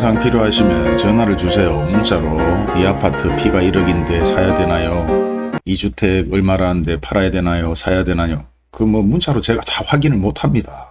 부동산 필요하시면 전화를 주세요. 문자로 이 아파트 피가 1억인데 사야 되나요? 이 주택 얼마라는데 팔아야 되나요? 사야 되나요? 그 뭐 문자로 제가 다 확인을 못 합니다.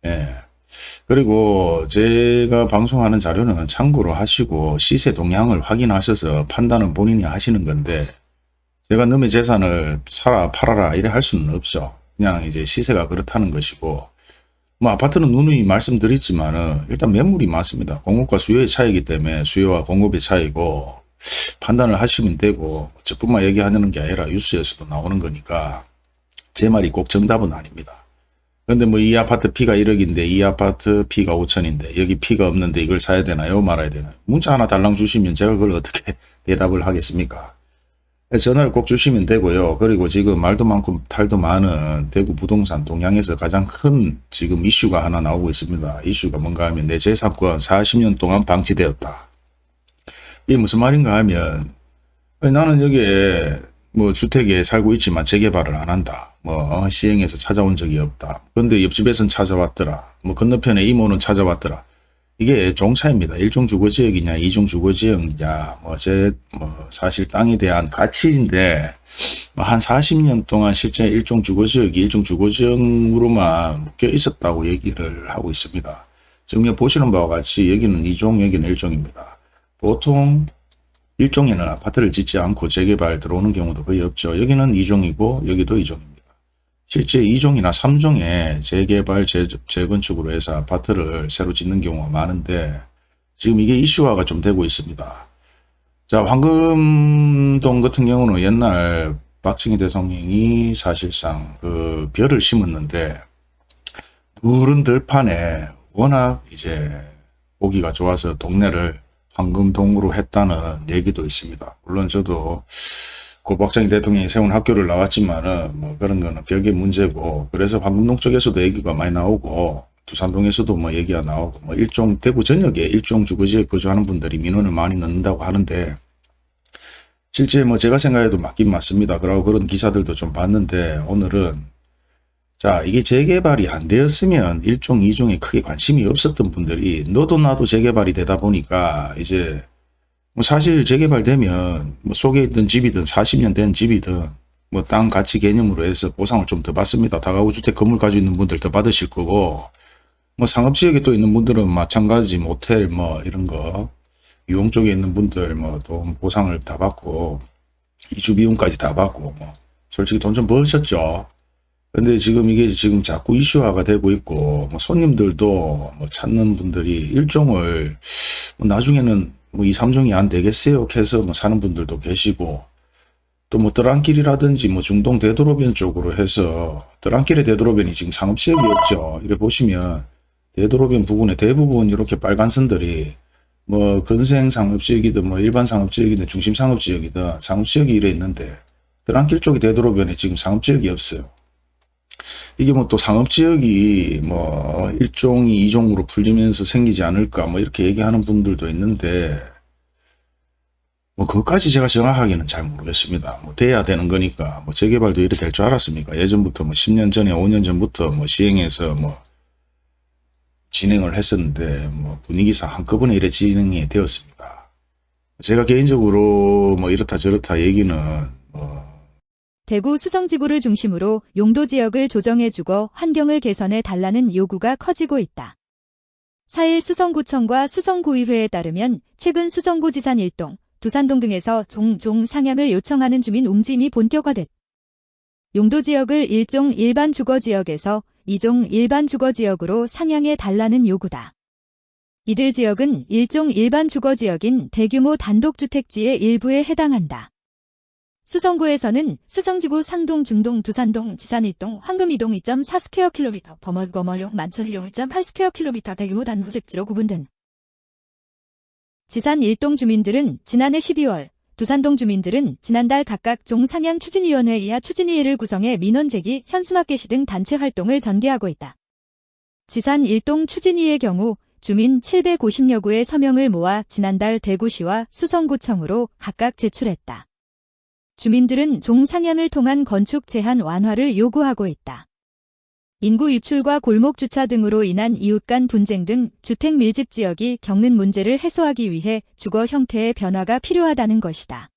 예. 그리고 제가 방송하는 자료는 참고로 하시고 시세 동향을 확인하셔서 판단은 본인이 하시는 건데 제가 너의 재산을 사라 팔아라 이래 할 수는 없죠. 그냥 이제 시세가 그렇다는 것이고 뭐 아파트는 누누이 말씀드리지만은 일단 매물이 많습니다. 공급과 수요의 차이기 때문에 수요와 공급의 차이고 판단을 하시면 되고 저뿐만 얘기하는 게 아니라 뉴스에서도 나오는 거니까 제 말이 꼭 정답은 아닙니다. 근데 뭐 이 아파트 피가 1억인데 이 아파트 피가 5천인데 여기 피가 없는데 이걸 사야 되나요? 말아야 되나요? 문자 하나 달랑 주시면 제가 그걸 어떻게 대답을 하겠습니까? 전화를 꼭 주시면 되고요. 그리고 지금 말도 많고 탈도 많은 대구 부동산 동향에서 가장 큰 지금 이슈가 하나 나오고 있습니다. 이슈가 뭔가 하면 내 재산권 40년 동안 방치되었다. 이게 무슨 말인가 하면 나는 여기에 뭐 주택에 살고 있지만 재개발을 안 한다. 뭐 시행해서 찾아온 적이 없다. 그런데 옆집에선 찾아왔더라. 뭐 건너편에 이모는 찾아왔더라. 이게 종차입니다. 일종 주거지역이냐 이종 주거지역이냐 뭐 사실 땅에 대한 가치인데 한 40년 동안 실제 일종 주거지역이 일종 주거지역으로만 묶여 있었다고 얘기를 하고 있습니다. 지금 보시는 바와 같이 여기는 이종 여기는 일종입니다. 보통 일종에는 아파트를 짓지 않고 재개발 들어오는 경우도 거의 없죠. 여기는 2종이고 여기도 2종입니다. 실제 2종이나 3종에 재개발, 재건축으로 해서 아파트를 새로 짓는 경우가 많은데 지금 이게 이슈화가 좀 되고 있습니다. 자, 황금동 같은 경우는 옛날 박정희 대통령이 사실상 그 벼를 심었는데 누른 들판에 워낙 이제 보기가 좋아서 동네를 황금동으로 했다는 얘기도 있습니다. 물론 저도 박정희 대통령이 세운 학교를 나왔지만은 뭐 그런 거는 별개 문제고 그래서 황금동 쪽에서도 얘기가 많이 나오고 두산동에서도 뭐 얘기가 나오고 뭐 일종 대구 전역에 일종 주거지에 거주하는 분들이 민원을 많이 넣는다고 하는데 실제 뭐 제가 생각해도 맞긴 맞습니다. 그러고 그런 기사들도 좀 봤는데 오늘은 자, 이게 재개발이 안 되었으면 1종, 2종에 크게 관심이 없었던 분들이 너도 나도 재개발이 되다 보니까 이제 뭐 사실 재개발되면 뭐 속에 있던 집이든 40년 된 집이든 뭐 땅 가치 개념으로 해서 보상을 좀 더 받습니다. 다가구 주택 건물 가지고 있는 분들 더 받으실 거고 뭐 상업지역에 또 있는 분들은 마찬가지 모텔 뭐 이런 거 유흥 쪽에 있는 분들 뭐 돈 보상을 다 받고 이주 비용까지 다 받고 뭐 솔직히 돈 좀 버셨죠. 근데 지금 이게 지금 자꾸 이슈화가 되고 있고 뭐 손님들도 뭐 찾는 분들이 일종을 뭐 나중에는 뭐 2, 3종이 안 되겠어요 해서 뭐 사는 분들도 계시고 또 뭐 떠랑길이라든지 뭐 중동 대도로변 쪽으로 해서 떠랑길의 대도로변이 지금 상업지역이 없죠. 이렇게 보시면 대도로변 부근에 대부분 이렇게 빨간 선들이 뭐 근생 상업지역이든 뭐 일반 상업지역이든 중심 상업지역이든 상업지역이 이래 있는데 떠랑길 쪽의 대도로변에 지금 상업지역이 없어요. 이게 뭐 또 상업지역이 뭐 1종이 2종으로 풀리면서 생기지 않을까 뭐 이렇게 얘기하는 분들도 있는데 뭐 그것까지 제가 정확하게는 잘 모르겠습니다. 뭐 돼야 되는 거니까 뭐 재개발도 이래 될 줄 알았습니까? 예전부터 뭐 10년 전에 5년 전부터 뭐 시행해서 뭐 진행을 했었는데 뭐 분위기상 한꺼번에 이래 진행이 되었습니다. 제가 개인적으로 뭐 이렇다 저렇다 얘기는 뭐 대구 수성지구를 중심으로 용도 지역을 조정해주고 환경을 개선해 달라는 요구가 커지고 있다. 4일 수성구청과 수성구의회에 따르면 최근 수성구 지산 1동, 두산동 등에서 종종 상향을 요청하는 주민 움직임이 본격화됐다. 용도 지역을 1종 일반 주거지역에서 2종 일반 주거지역으로 상향해 달라는 요구다. 이들 지역은 1종 일반 주거지역인 대규모 단독주택지의 일부에 해당한다. 수성구에서는 수성지구 상동, 중동, 두산동, 지산 1동, 황금 2동 2.4 스퀘어 킬로미터, 범어용, 만천리용 1.8 스퀘어 킬로미터 대규모 단독주택지로 구분된. 지산 1동 주민들은 지난해 12월, 두산동 주민들은 지난달 각각 종상향 추진위원회 이하 추진위를 구성해 민원 제기, 현수막 게시 등 단체 활동을 전개하고 있다. 지산 1동 추진위의 경우 주민 750여 구의 서명을 모아 지난달 대구시와 수성구청으로 각각 제출했다. 주민들은 종상향을 통한 건축 제한 완화를 요구하고 있다. 인구 유출과 골목 주차 등으로 인한 이웃 간 분쟁 등 주택 밀집 지역이 겪는 문제를 해소하기 위해 주거 형태의 변화가 필요하다는 것이다.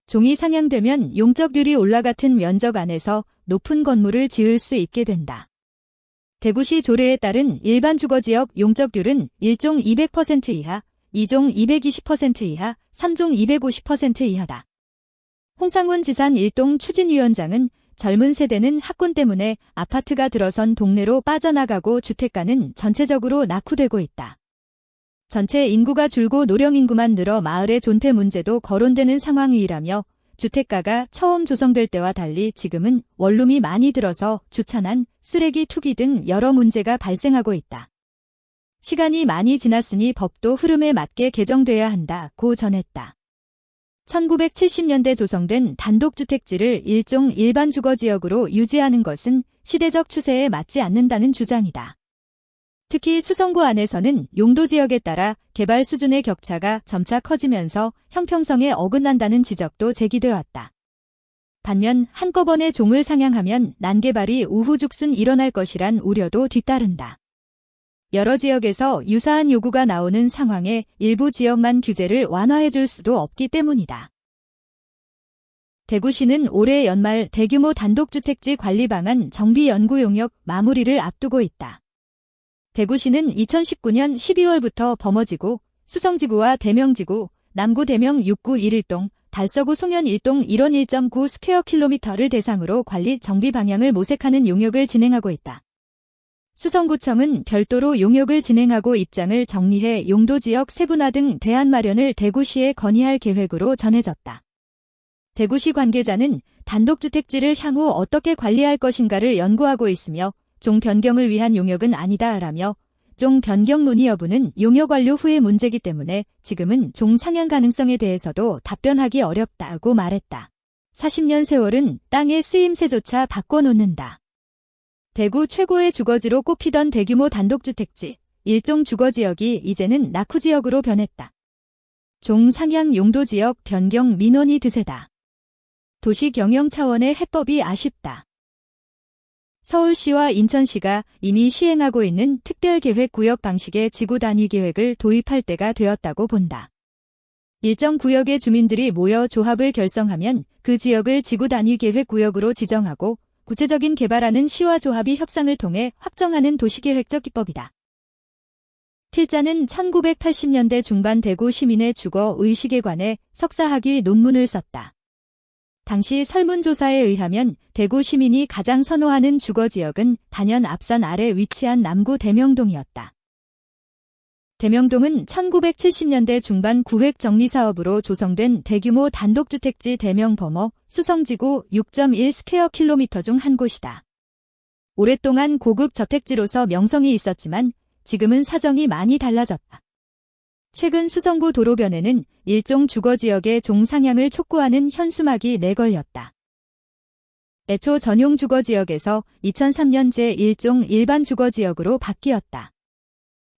종이 상향되면 용적률이 올라같은 면적 안에서 높은 건물을 지을 수 있게 된다. 대구시 조례에 따른 일반 주거지역 용적률은 1종 200% 이하, 2종 220% 이하, 3종 250% 이하다. 홍상훈 지산 일동 추진위원장은 젊은 세대는 학군 때문에 아파트가 들어선 동네로 빠져나가고 주택가는 전체적으로 낙후되고 있다. 전체 인구가 줄고 노령인구만 늘어 마을의 존폐 문제도 거론되는 상황이라며 주택가가 처음 조성될 때와 달리 지금은 원룸이 많이 들어서 주차난, 쓰레기 투기 등 여러 문제가 발생하고 있다. 시간이 많이 지났으니 법도 흐름에 맞게 개정돼야 한다고 전했다. 1970년대 조성된 단독주택지를 일종 일반 주거지역으로 유지하는 것은 시대적 추세에 맞지 않는다는 주장이다. 특히 수성구 안에서는 용도지역에 따라 개발 수준의 격차가 점차 커지면서 형평성에 어긋난다는 지적도 제기되어 왔다. 반면 한꺼번에 종을 상향하면 난개발이 우후죽순 일어날 것이란 우려도 뒤따른다. 여러 지역에서 유사한 요구가 나오는 상황에 일부 지역만 규제를 완화해줄 수도 없기 때문이다. 대구시는 올해 연말 대규모 단독주택지 관리 방안 정비 연구 용역 마무리를 앞두고 있다. 대구시는 2019년 12월부터 범어지구, 수성지구와 대명지구, 남구 대명 6구 1일동, 달서구 송현 1동 1원 1.9 스퀘어 킬로미터를 대상으로 관리 정비 방향을 모색하는 용역을 진행하고 있다. 수성구청은 별도로 용역을 진행하고 입장을 정리해 용도지역 세분화 등 대안 마련을 대구시에 건의할 계획으로 전해졌다. 대구시 관계자는 단독주택지를 향후 어떻게 관리할 것인가를 연구하고 있으며 종 변경을 위한 용역은 아니다라며 종 변경 논의 여부는 용역 완료 후의 문제이기 때문에 지금은 종 상향 가능성에 대해서도 답변하기 어렵다고 말했다. 40년 세월은 땅의 쓰임새조차 바꿔놓는다. 대구 최고의 주거지로 꼽히던 대규모 단독주택지, 일종 주거지역이 이제는 낙후지역으로 변했다. 종 상향 용도지역 변경 민원이 드세다. 도시 경영 차원의 해법이 아쉽다. 서울시와 인천시가 이미 시행하고 있는 특별계획구역 방식의 지구 단위 계획을 도입할 때가 되었다고 본다. 일정 구역의 주민들이 모여 조합을 결성하면 그 지역을 지구 단위 계획구역으로 지정하고 구체적인 개발하는 시와 조합이 협상을 통해 확정하는 도시계획적 기법이다. 필자는 1980년대 중반 대구 시민의 주거 의식에 관해 석사학위 논문을 썼다. 당시 설문조사에 의하면 대구 시민이 가장 선호하는 주거지역은 단연 앞산 아래 위치한 남구 대명동이었다. 대명동은 1970년대 중반 구획정리사업으로 조성된 대규모 단독주택지 대명범어 수성지구 6.1 스퀘어 킬로미터 중 한 곳이다. 오랫동안 고급 저택지로서 명성이 있었지만 지금은 사정이 많이 달라졌다. 최근 수성구 도로변에는 일종 주거지역의 종상향을 촉구하는 현수막이 내걸렸다. 애초 전용 주거지역에서 2003년 제1종 일반 주거지역으로 바뀌었다.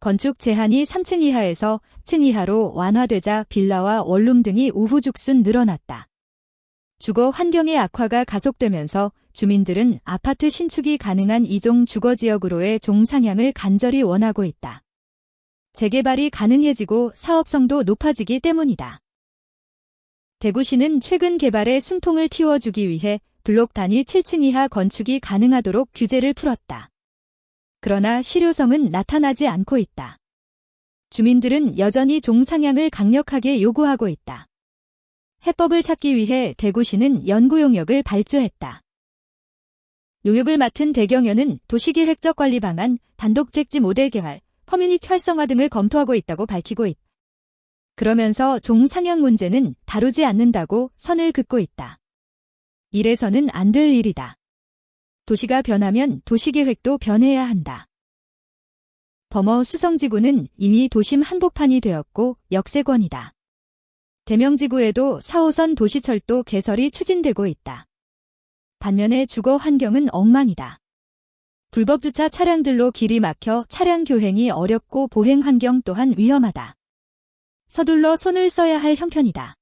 건축 제한이 3층 이하에서 층 이하로 완화되자 빌라와 원룸 등이 우후죽순 늘어났다. 주거 환경의 악화가 가속되면서 주민들은 아파트 신축이 가능한 이종 주거지역으로의 종상향을 간절히 원하고 있다. 재개발이 가능해지고 사업성도 높아지기 때문이다. 대구시는 최근 개발에 숨통을 틔워주기 위해 블록 단위 7층 이하 건축이 가능하도록 규제를 풀었다. 그러나 실효성은 나타나지 않고 있다. 주민들은 여전히 종상향을 강력하게 요구하고 있다. 해법을 찾기 위해 대구시는 연구용역을 발주했다. 용역을 맡은 대경연은 도시계획적 관리 방안, 단독택지 모델 개발, 커뮤니티 활성화 등을 검토하고 있다고 밝히고 있다. 그러면서 종상향 문제는 다루지 않는다고 선을 긋고 있다. 이래서는 안 될 일이다. 도시가 변하면 도시계획도 변해야 한다. 범어 수성지구는 이미 도심 한복판이 되었고 역세권이다. 대명지구에도 4호선 도시철도 개설이 추진되고 있다. 반면에 주거 환경은 엉망이다. 불법 주차 차량들로 길이 막혀 차량 교행이 어렵고 보행 환경 또한 위험하다. 서둘러 손을 써야 할 형편이다.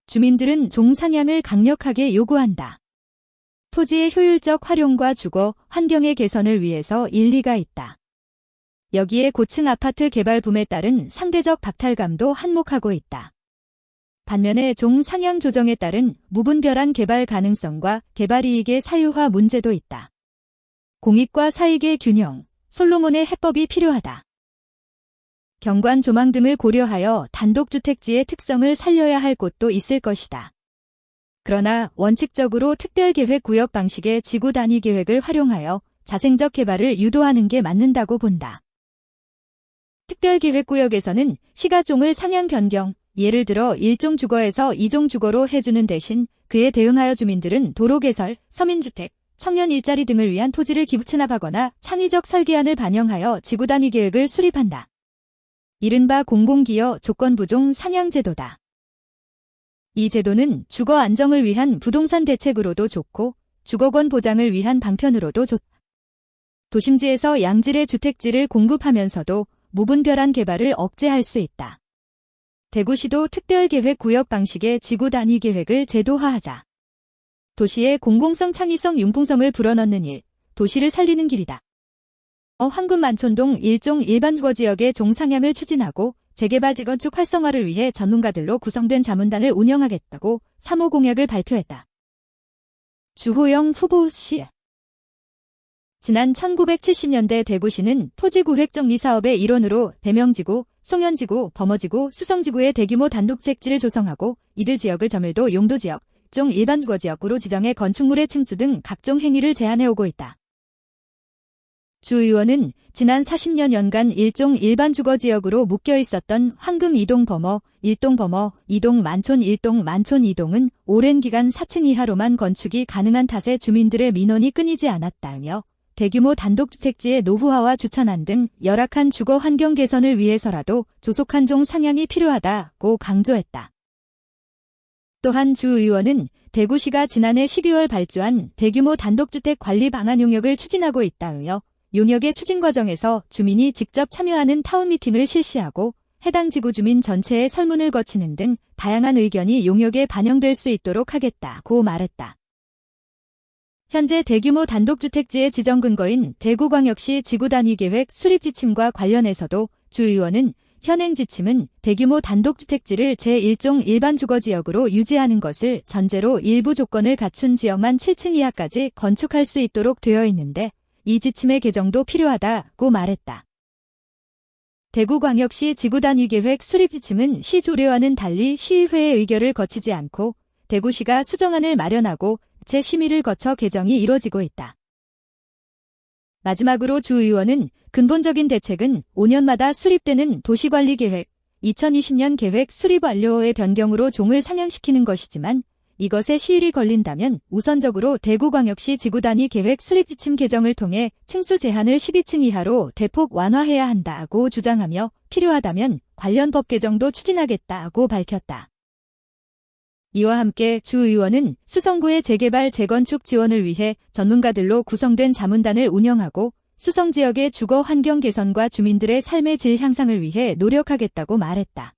주민들은 종상향을 강력하게 요구한다. 토지의 효율적 활용과 주거, 환경의 개선을 위해서 일리가 있다. 여기에 고층 아파트 개발 붐에 따른 상대적 박탈감도 한몫하고 있다. 반면에 종 상향 조정에 따른 무분별한 개발 가능성과 개발 이익의 사유화 문제도 있다. 공익과 사익의 균형, 솔로몬의 해법이 필요하다. 경관 조망 등을 고려하여 단독주택지의 특성을 살려야 할 곳도 있을 것이다. 그러나 원칙적으로 특별계획 구역 방식의 지구 단위 계획을 활용하여 자생적 개발을 유도하는 게 맞는다고 본다. 특별계획구역에서는 시가종을 상향 변경, 예를 들어 1종 주거에서 2종 주거로 해주는 대신 그에 대응하여 주민들은 도로 개설, 서민주택, 청년 일자리 등을 위한 토지를 기부 체납하거나 창의적 설계안을 반영하여 지구 단위 계획을 수립한다. 이른바 공공기여 조건부종 상향제도다. 이 제도는 주거 안정을 위한 부동산 대책으로도 좋고 주거권 보장을 위한 방편으로도 좋다. 도심지에서 양질의 주택지를 공급하면서도 무분별한 개발을 억제할 수 있다. 대구시도 특별계획 구역 방식의 지구 단위 계획을 제도화하자. 도시의 공공성 창의성 융통성을 불어넣는 일, 도시를 살리는 길이다. 황금 만촌동 1종 일반주거지역의 종상향을 추진하고 재개발 재건축 활성화를 위해 전문가들로 구성된 자문단을 운영하겠다고 3호 공약을 발표했다. 주호영 후보씨. 지난 1970년대 대구시는 토지구획정리 사업의 일원으로 대명지구, 송현지구, 범어지구, 수성지구의 대규모 단독주택지를 조성하고 이들 지역을 점일도 용도지역, 종 일반주거지역으로 지정해 건축물의 층수 등 각종 행위를 제한해오고 있다. 주 의원은 지난 40여 년간 1종 일반주거지역으로 묶여있었던 황금 2동 범어, 1동 범어, 2동 만촌 1동 만촌 2동은 오랜 기간 4층 이하로만 건축이 가능한 탓에 주민들의 민원이 끊이지 않았다며 대규모 단독주택지의 노후화와 주차난 등 열악한 주거 환경 개선을 위해서라도 조속한 종 상향이 필요하다고 강조했다. 또한 주 의원은 대구시가 지난해 12월 발주한 대규모 단독주택 관리 방안 용역을 추진하고 있다며 용역의 추진 과정에서 주민이 직접 참여하는 타운 미팅을 실시하고 해당 지구 주민 전체의 설문을 거치는 등 다양한 의견이 용역에 반영될 수 있도록 하겠다고 말했다. 현재 대규모 단독주택지의 지정 근거인 대구광역시 지구단위계획 수립 지침과 관련해서도 주 의원은 현행 지침은 대규모 단독주택지를 제1종 일반주거지역으로 유지하는 것을 전제로 일부 조건을 갖춘 지역만 7층 이하까지 건축할 수 있도록 되어 있는데 이 지침의 개정도 필요하다고 말했다. 대구광역시 지구단위계획 수립 지침은 시 조례와는 달리 시의회의 의결을 거치지 않고 대구시가 수정안을 마련하고 재심의를 거쳐 개정이 이뤄지고 있다. 마지막으로 주 의원은 근본적인 대책은 5년마다 수립되는 도시관리계획, 2020년 계획 수립 완료의 변경으로 종을 상향시키는 것이지만 이것에 시일이 걸린다면 우선적으로 대구광역시 지구단위 계획 수립 지침 개정을 통해 층수 제한을 12층 이하로 대폭 완화해야 한다고 주장하며 필요하다면 관련 법 개정도 추진하겠다고 밝혔다. 이와 함께 주 의원은 수성구의 재개발 재건축 지원을 위해 전문가들로 구성된 자문단을 운영하고 수성 지역의 주거 환경 개선과 주민들의 삶의 질 향상을 위해 노력하겠다고 말했다.